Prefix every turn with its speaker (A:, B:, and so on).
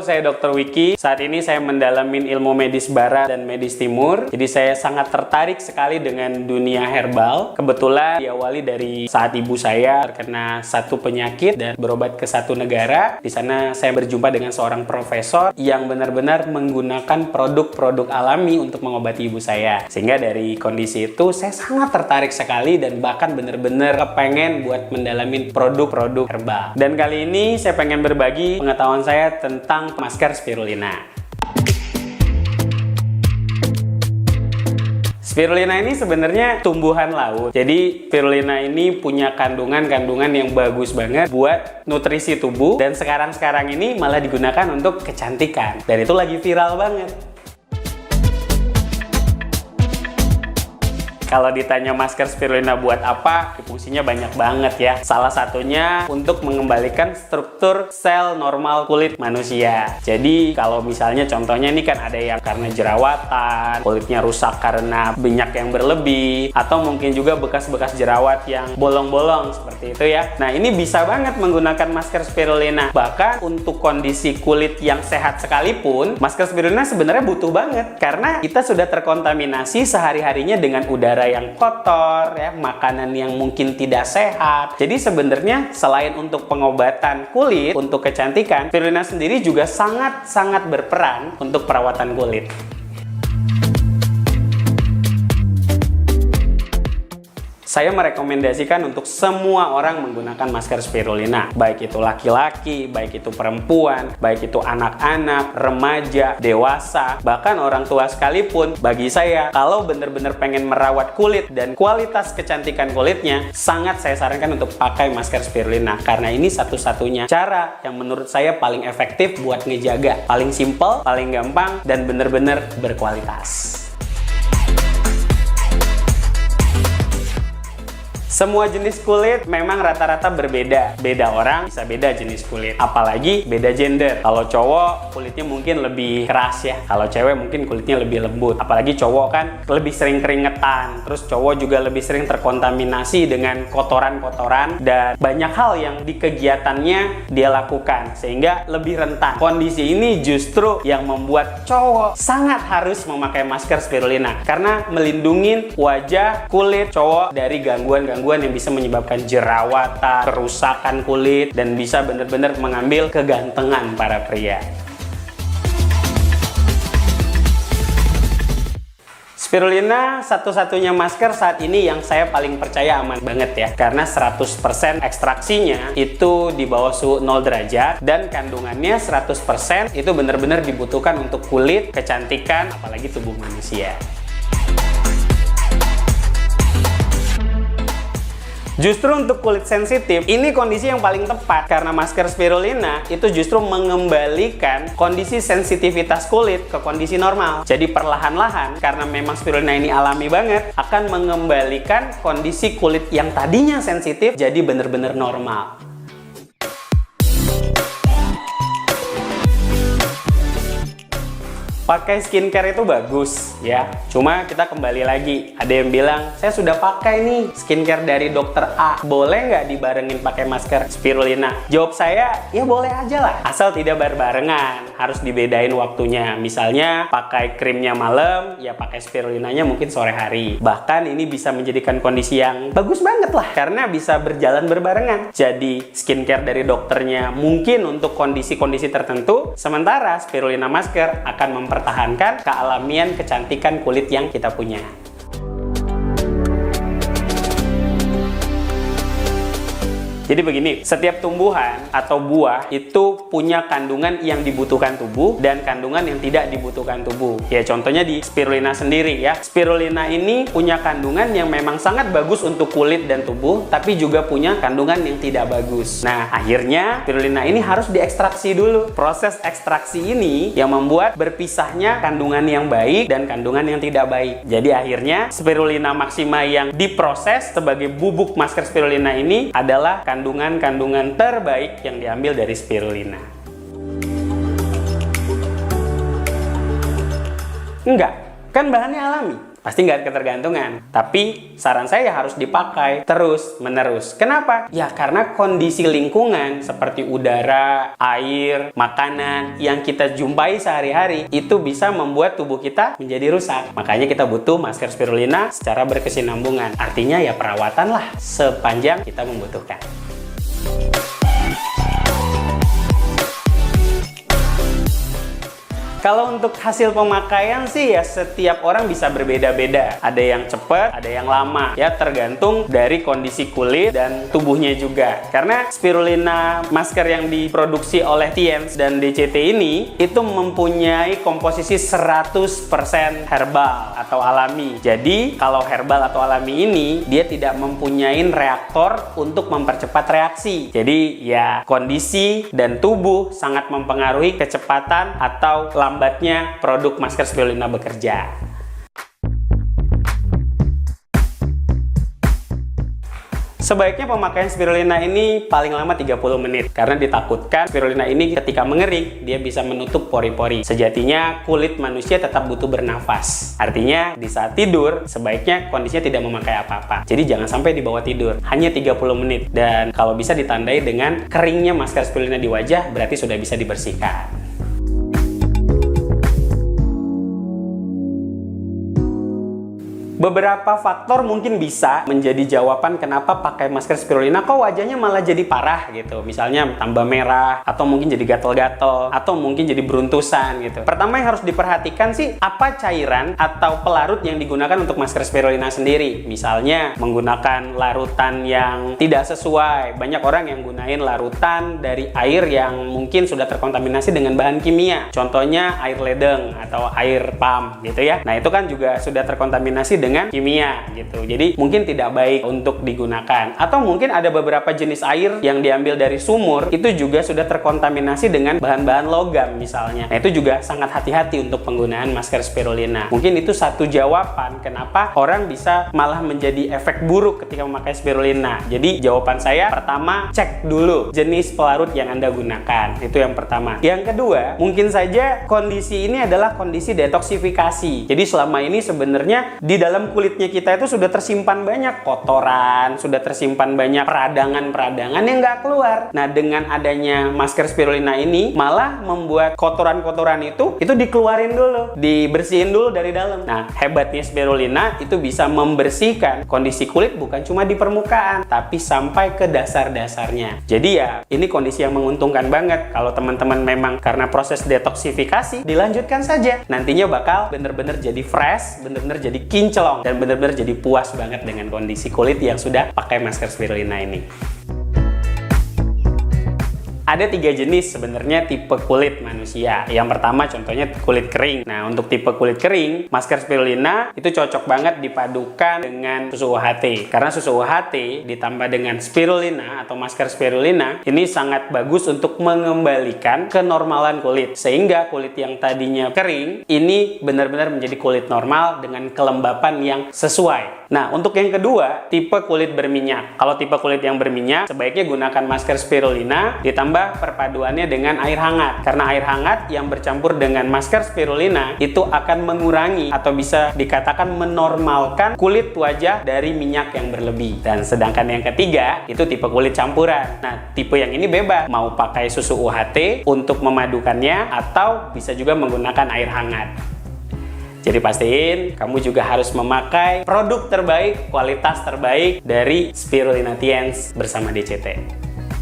A: saya Dr. Wiki. Saat ini saya mendalamin ilmu medis barat dan medis timur. Jadi saya sangat tertarik sekali dengan dunia herbal. Kebetulan diawali dari saat ibu saya terkena satu penyakit dan berobat ke satu negara. Di sana saya berjumpa dengan seorang profesor yang benar-benar menggunakan produk-produk alami untuk mengobati ibu saya. Sehingga dari kondisi itu saya sangat tertarik sekali dan bahkan benar-benar kepengen buat mendalamin produk-produk herbal. Dan kali ini saya pengen berbagi pengetahuan saya tentang masker spirulina. Spirulina ini sebenarnya tumbuhan laut. Jadi spirulina ini punya kandungan-kandungan yang bagus banget buat nutrisi tubuh. Dan sekarang-sekarang ini malah digunakan untuk kecantikan. Dan itu lagi viral banget. Kalau ditanya masker spirulina buat apa, fungsinya banyak banget ya. Salah satunya untuk mengembalikan struktur sel normal kulit manusia. Jadi kalau misalnya contohnya ini kan ada yang karena jerawatan, kulitnya rusak karena minyak yang berlebih, atau mungkin juga bekas-bekas jerawat yang bolong-bolong seperti itu ya. Nah ini bisa banget menggunakan masker spirulina. Bahkan untuk kondisi kulit yang sehat sekalipun, masker spirulina sebenarnya butuh banget. Karena kita sudah terkontaminasi sehari-harinya dengan udara yang kotor, ya, makanan yang mungkin tidak sehat. Jadi sebenarnya selain untuk pengobatan kulit, untuk kecantikan, spirulina sendiri juga sangat-sangat berperan untuk perawatan kulit. Saya merekomendasikan untuk semua orang menggunakan masker spirulina. Baik itu laki-laki, baik itu perempuan, baik itu anak-anak, remaja, dewasa, bahkan orang tua sekalipun. Bagi saya, kalau benar-benar pengen merawat kulit dan kualitas kecantikan kulitnya, sangat saya sarankan untuk pakai masker spirulina. Karena ini satu-satunya cara yang menurut saya paling efektif buat ngejaga. Paling simple, paling gampang, dan benar-benar berkualitas. Semua jenis kulit memang rata-rata berbeda. Beda orang bisa beda jenis kulit. Apalagi beda gender. Kalau cowok kulitnya mungkin lebih keras ya. Kalau cewek mungkin kulitnya lebih lembut. Apalagi cowok kan lebih sering keringetan. Terus cowok juga lebih sering terkontaminasi dengan kotoran-kotoran. Dan banyak hal yang di kegiatannya dia lakukan. Sehingga lebih rentan. Kondisi ini justru yang membuat cowok sangat harus memakai masker spirulina. Karena melindungi wajah, kulit cowok dari gangguan-gangguan yang bisa menyebabkan jerawatan, kerusakan kulit, dan bisa benar-benar mengambil kegantengan para pria. Spirulina satu-satunya masker saat ini yang saya paling percaya aman banget ya. Karena 100% ekstraksinya itu di bawah suhu 0 derajat dan kandungannya 100% itu benar-benar dibutuhkan untuk kulit, kecantikan, apalagi tubuh manusia. Justru untuk kulit sensitif, ini kondisi yang paling tepat karena masker spirulina itu justru mengembalikan kondisi sensitivitas kulit ke kondisi normal. Jadi perlahan-lahan, karena memang spirulina ini alami banget, akan mengembalikan kondisi kulit yang tadinya sensitif jadi benar-benar normal. Pakai skincare itu bagus ya, cuma kita kembali lagi, ada yang bilang saya sudah pakai nih skincare dari dokter A, boleh nggak dibarengin pakai masker spirulina? Jawab saya, ya boleh aja lah, asal tidak berbarengan, harus dibedain waktunya. Misalnya pakai krimnya malam, ya pakai spirulinanya mungkin sore hari. Bahkan ini bisa menjadikan kondisi yang bagus banget lah, karena bisa berjalan berbarengan. Jadi skincare dari dokternya mungkin untuk kondisi-kondisi tertentu, sementara spirulina masker akan mempertahankan kealamian kecantikan kulit yang kita punya. Jadi begini, setiap tumbuhan atau buah itu punya kandungan yang dibutuhkan tubuh dan kandungan yang tidak dibutuhkan tubuh. Ya contohnya di spirulina sendiri ya. Spirulina ini punya kandungan yang memang sangat bagus untuk kulit dan tubuh, tapi juga punya kandungan yang tidak bagus. Nah, akhirnya spirulina ini harus diekstraksi dulu. Proses ekstraksi ini yang membuat berpisahnya kandungan yang baik dan kandungan yang tidak baik. Jadi akhirnya spirulina maxima yang diproses sebagai bubuk masker spirulina ini adalah kandungan-kandungan terbaik yang diambil dari spirulina. Enggak, kan bahannya alami. Pasti nggak ketergantungan. Tapi saran saya harus dipakai terus-menerus. Kenapa? Ya karena kondisi lingkungan seperti udara, air, makanan yang kita jumpai sehari-hari itu bisa membuat tubuh kita menjadi rusak. Makanya kita butuh masker spirulina secara berkesinambungan. Artinya ya perawatan lah sepanjang kita membutuhkan. Kalau untuk hasil pemakaian sih ya setiap orang bisa berbeda-beda. Ada yang cepat, ada yang lama. Ya tergantung dari kondisi kulit dan tubuhnya juga. Karena spirulina masker yang diproduksi oleh Tiens dan DCT ini itu mempunyai komposisi 100% herbal atau alami. Jadi kalau herbal atau alami ini dia tidak mempunyai reaktor untuk mempercepat reaksi. Jadi ya kondisi dan tubuh sangat mempengaruhi kecepatan atau lambatnya produk masker spirulina bekerja. Sebaiknya pemakaian spirulina ini paling lama 30 menit karena ditakutkan spirulina ini ketika mengering dia bisa menutup pori-pori. Sejatinya kulit manusia tetap butuh bernafas. Artinya di saat tidur sebaiknya kondisinya tidak memakai apa-apa. Jadi jangan sampai dibawa tidur. Hanya 30 menit dan kalau bisa ditandai dengan keringnya masker spirulina di wajah berarti sudah bisa dibersihkan. Beberapa faktor mungkin bisa menjadi jawaban kenapa pakai masker spirulina kok wajahnya malah jadi parah gitu. Misalnya tambah merah, atau mungkin jadi gatal-gatal, atau mungkin jadi beruntusan gitu. Pertama yang harus diperhatikan sih, apa cairan atau pelarut yang digunakan untuk masker spirulina sendiri. Misalnya menggunakan larutan yang tidak sesuai. Banyak orang yang gunain larutan dari air yang mungkin sudah terkontaminasi dengan bahan kimia. Contohnya air ledeng atau air pam gitu ya. Nah itu kan juga sudah terkontaminasi dengan kimia gitu. Jadi mungkin tidak baik untuk digunakan. Atau mungkin ada beberapa jenis air yang diambil dari sumur itu juga sudah terkontaminasi dengan bahan-bahan logam misalnya. Nah itu juga sangat hati-hati untuk penggunaan masker spirulina. Mungkin itu satu jawaban kenapa orang bisa malah menjadi efek buruk ketika memakai spirulina. Jadi jawaban saya pertama, cek dulu jenis pelarut yang Anda gunakan. Itu yang pertama. Yang kedua, mungkin saja kondisi ini adalah kondisi detoksifikasi. Jadi selama ini sebenarnya di dalam kulitnya kita itu sudah tersimpan banyak kotoran, sudah tersimpan banyak peradangan-peradangan yang nggak keluar. Nah, dengan adanya masker spirulina ini malah membuat kotoran-kotoran itu dikeluarin dulu, dibersihin dulu dari dalam. Nah, hebatnya spirulina itu bisa membersihkan kondisi kulit bukan cuma di permukaan, tapi sampai ke dasar-dasarnya. Jadi ya, ini kondisi yang menguntungkan banget. Kalau teman-teman memang karena proses detoksifikasi, dilanjutkan saja. Nantinya bakal bener-bener jadi fresh, bener-bener jadi kinclong, dan benar-benar jadi puas banget dengan kondisi kulit yang sudah pakai masker spirulina ini. Ada 3 jenis sebenarnya tipe kulit manusia. Yang pertama contohnya kulit kering. Nah, untuk tipe kulit kering, masker spirulina itu cocok banget dipadukan dengan susu UHT. Karena susu UHT ditambah dengan spirulina atau masker spirulina, ini sangat bagus untuk mengembalikan kenormalan kulit. Sehingga kulit yang tadinya kering, ini benar-benar menjadi kulit normal dengan kelembapan yang sesuai. Nah, untuk yang kedua, tipe kulit berminyak. Kalau tipe kulit yang berminyak, sebaiknya gunakan masker spirulina ditambah perpaduannya dengan air hangat. Karena air hangat yang bercampur dengan masker spirulina itu akan mengurangi atau bisa dikatakan menormalkan kulit wajah dari minyak yang berlebih. Dan sedangkan yang ketiga, itu tipe kulit campuran. Nah, tipe yang ini bebas. Mau pakai susu UHT untuk memadukannya atau bisa juga menggunakan air hangat. Jadi pastiin kamu juga harus memakai produk terbaik, kualitas terbaik dari Spirulina Tiens bersama DCT.